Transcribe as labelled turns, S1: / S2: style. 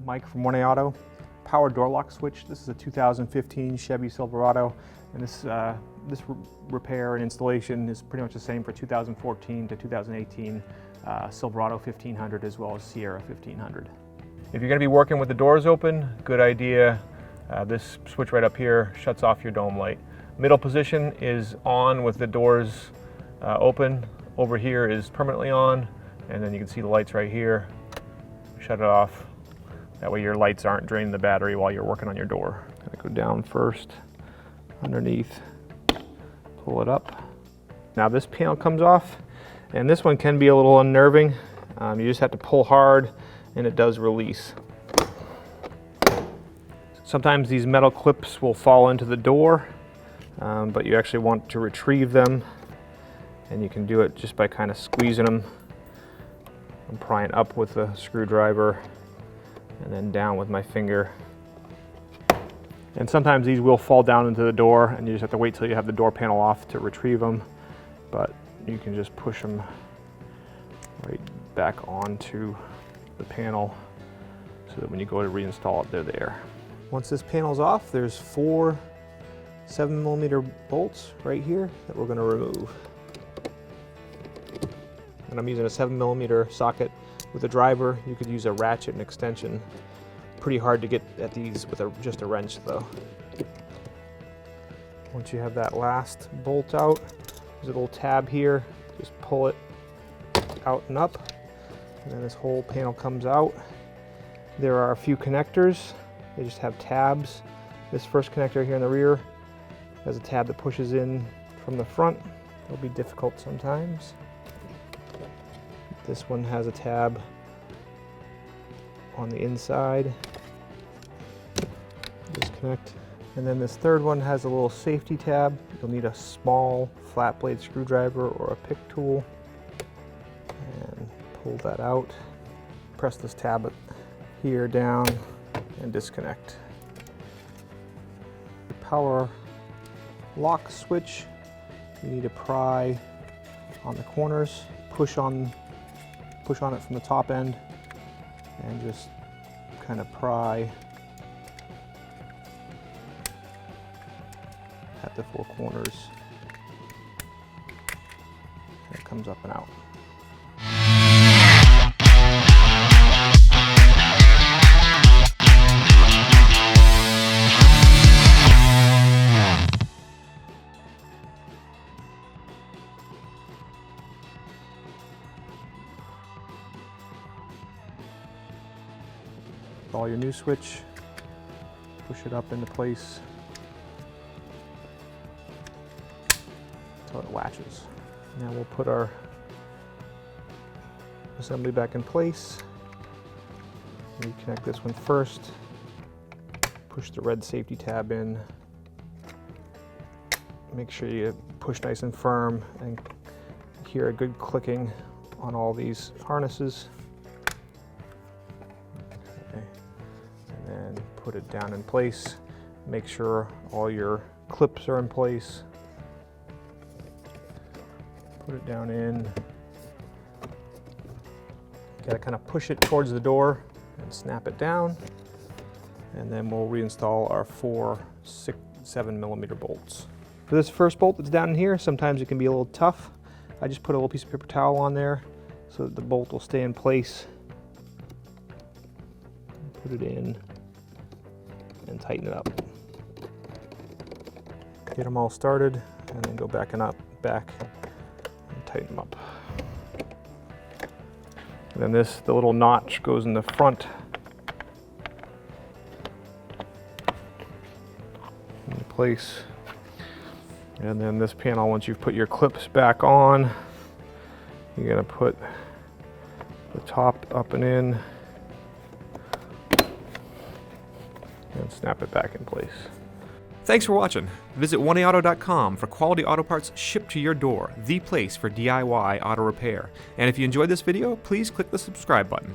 S1: Mike from 1A Auto. Power door lock switch. This is a 2015 Chevy Silverado, and this repair and installation is pretty much the same for 2014 to 2018 Silverado 1500 as well as Sierra 1500. If you're going to be working with the doors open, good idea. This switch right up here shuts off your dome light. Middle position is on with the doors open. Over here is permanently on, and then you can see the lights right here. Shut it off. That way your lights aren't draining the battery while you're working on your door. Gotta go down first, underneath, pull it up. Now this panel comes off, and this one can be a little unnerving. You just have to pull hard and it does release. Sometimes these metal clips will fall into the door, but you actually want to retrieve them, and you can do it just by kind of squeezing them. I'm prying up with a screwdriver and then down with my finger. And sometimes these will fall down into the door, and you just have to wait till you have the door panel off to retrieve them, but you can just push them right back onto the panel so that when you go to reinstall it, they're there. Once this panel's off, there's 4 7mm bolts right here that we're going to remove. And I'm using a 7mm socket with a driver. You could use a ratchet and extension. Pretty hard to get at these with just a wrench though. Once you have that last bolt out, there's a little tab here. Just pull it out and up, and then this whole panel comes out. There are a few connectors. They just have tabs. This first connector here in the rear has a tab that pushes in from the front. It'll be difficult sometimes. This one has a tab on the inside. Disconnect. And then this third one has a little safety tab. You'll need a small flat blade screwdriver or a pick tool. And pull that out. Press this tab here down and disconnect. The power lock switch, you need to pry on the corners, push on it from the top end, and just kind of pry at the 4 corners. It comes up and out. Follow your new switch, push it up into place until it latches. Now we'll put our assembly back in place. Reconnect this one first, push the red safety tab in, make sure you push nice and firm and hear a good clicking on all these harnesses. And put it down in place. Make sure all your clips are in place. Put it down in. Gotta kind of push it towards the door and snap it down. And then we'll reinstall our 4 7mm bolts. For this first bolt that's down in here, sometimes it can be a little tough. I just put a little piece of paper towel on there so that the bolt will stay in place. Put it in and tighten it up. Get them all started and then go back and tighten them up. And then the little notch goes in the front. In place. And then this panel, once you've put your clips back on, you're gonna put the top up and in and snap it back in place.
S2: Thanks for watching. Visit 1aauto.com for quality auto parts shipped to your door, the place for DIY auto repair. And if you enjoyed this video, please click the subscribe button.